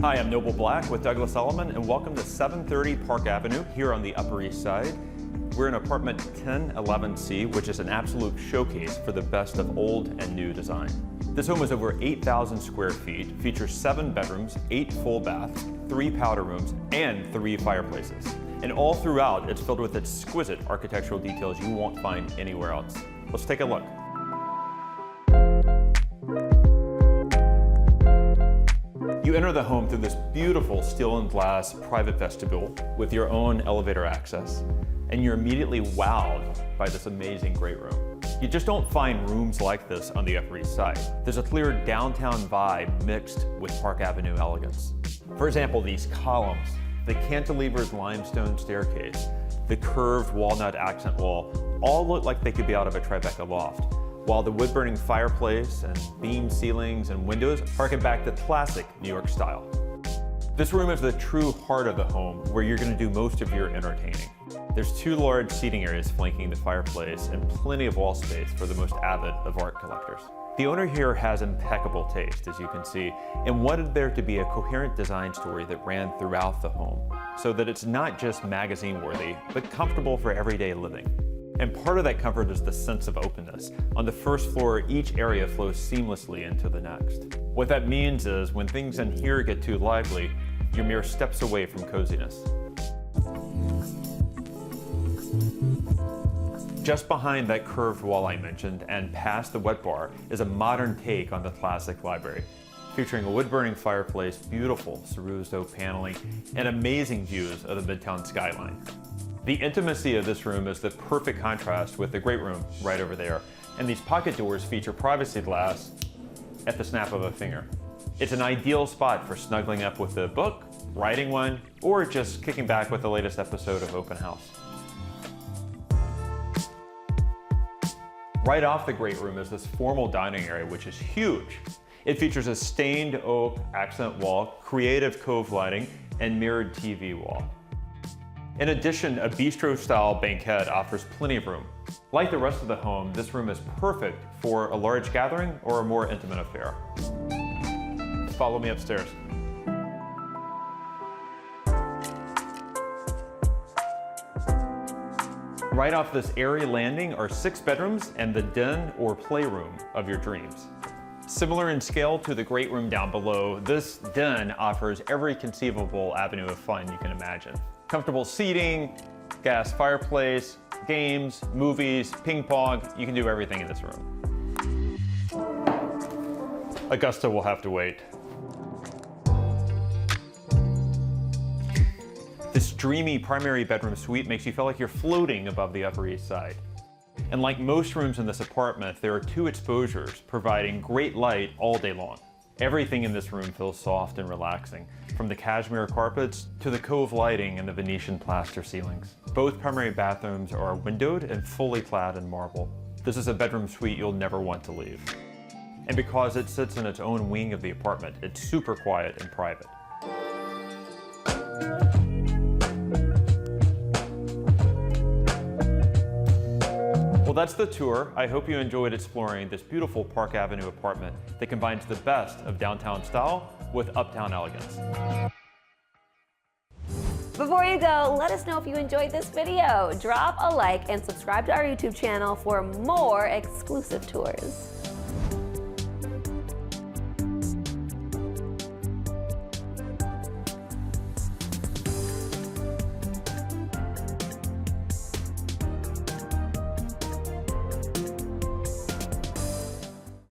Hi, I'm Noble Black with Douglas Elliman, and welcome to 730 Park Avenue here on the Upper East Side. We're in apartment 1011C, which is an absolute showcase for the best of old and new design. This home is over 8,000 square feet, features 7 bedrooms, 8 full baths, 3 powder rooms, and 3 fireplaces. And all throughout, it's filled with exquisite architectural details you won't find anywhere else. Let's take a look. You enter the home through this beautiful steel and glass private vestibule with your own elevator access, and you're immediately wowed by this amazing great room. You just don't find rooms like this on the Upper East Side. There's a clear downtown vibe mixed with Park Avenue elegance. For example, these columns, the cantilevered limestone staircase, the curved walnut accent wall, all look like they could be out of a Tribeca loft, while the wood-burning fireplace and beam ceilings and windows harken back to classic New York style. This room is the true heart of the home, where you're going to do most of your entertaining. There's 2 large seating areas flanking the fireplace and plenty of wall space for the most avid of art collectors. The owner here has impeccable taste, as you can see, and wanted there to be a coherent design story that ran throughout the home, so that it's not just magazine-worthy, but comfortable for everyday living. And part of that comfort is the sense of openness. On the first floor, each area flows seamlessly into the next. What that means is when things in here get too lively, you're mere steps away from coziness. Just behind that curved wall I mentioned and past the wet bar is a modern take on the classic library, featuring a wood-burning fireplace, beautiful cerused oak paneling, and amazing views of the Midtown Skyline. The intimacy of this room is the perfect contrast with the great room right over there, and these pocket doors feature privacy glass at the snap of a finger. It's an ideal spot for snuggling up with a book, writing one, or just kicking back with the latest episode of Open House. Right off the great room is this formal dining area, which is huge. It features a stained oak accent wall, creative cove lighting, and mirrored TV wall. In addition, a bistro-style banquette offers plenty of room. Like the rest of the home, this room is perfect for a large gathering or a more intimate affair. Follow me upstairs. Right off this airy landing are 6 bedrooms and the den or playroom of your dreams. Similar in scale to the great room down below, this den offers every conceivable avenue of fun you can imagine. Comfortable seating, gas fireplace, games, movies, ping pong, you can do everything in this room. Augusta will have to wait. This dreamy primary bedroom suite makes you feel like you're floating above the Upper East Side. And like most rooms in this apartment, there are 2 exposures providing great light all day long. Everything in this room feels soft and relaxing, from the cashmere carpets to the cove lighting and the Venetian plaster ceilings. Both primary bathrooms are windowed and fully clad in marble. This is a bedroom suite you'll never want to leave. And because it sits in its own wing of the apartment, it's super quiet and private. Well, that's the tour. I hope you enjoyed exploring this beautiful Park Avenue apartment that combines the best of downtown style with uptown elegance. Before you go, let us know if you enjoyed this video. Drop a like and subscribe to our YouTube channel for more exclusive tours.